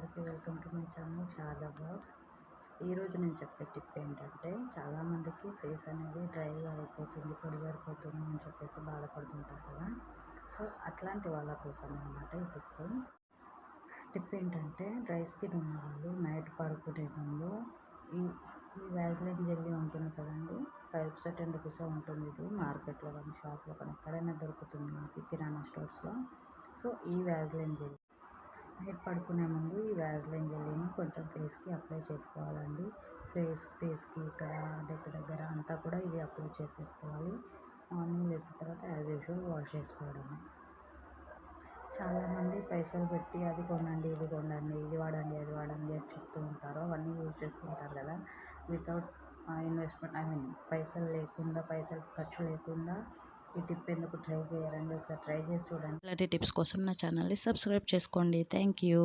అందరికీ welcome to my channel Sharada blogs. ఈరోజు నేను చెప్పే టిప్ ఏంటంటే, చాలామందికి ఫేస్ అనేది డ్రైగా అయిపోతుంది, పొడిగారిపోతుంది అని చెప్పేసి బాధపడుతుంటారు కదా. సో అట్లాంటి వాళ్ళ కోసం అన్నమాట ఈ టిప్ ఏంటంటే, డ్రై స్కిన్ ఉన్న వాళ్ళు నైట్ పడుకునే ముందు ఈ ఈ వ్యాజ్లైన్ జెల్లీ ఉంటుంది కదండి, 5 10 రూపీస్ ఉంటుంది. ఇది మార్కెట్లో కానీ షాప్లో కానీ ఎక్కడైనా దొరుకుతుంది మనకి, కిరాణా స్టోర్స్లో. సో ఈ వ్యాజ్లైన్ జెల్లీ నైట్ పడుకునే ముందు ఈ వ్యాజ్లైన్ జెల్లీని కొంచెం ఫేస్కి అప్లై చేసుకోవాలండి. ఫేస్కి ఇక్కడ దగ్గర అంతా కూడా ఇది అప్లై చేసేసుకోవాలి. మార్నింగ్ లేచిన తర్వాత యాజ్ యూజువల్ వాష్ చేసుకోవడమే. చాలామంది పైసలు పెట్టి అది కొనండి, ఇది కొనండి, ఇది వాడండి, అది వాడండి అని చెప్తూ ఉంటారు. అవన్నీ యూజ్ చేస్తుంటారు కదా, వితౌట్ ఇన్వెస్ట్మెంట్, పైసలు ఖర్చు లేకుండా ఈ టిప్ ఎందుకు ట్రై చేయరండి? ఒకసారి ట్రై చేసి చూడండి. ఇలాంటి టిప్స్ కోసం నా ఛానల్ని సబ్స్క్రైబ్ చేసుకోండి. Thank you.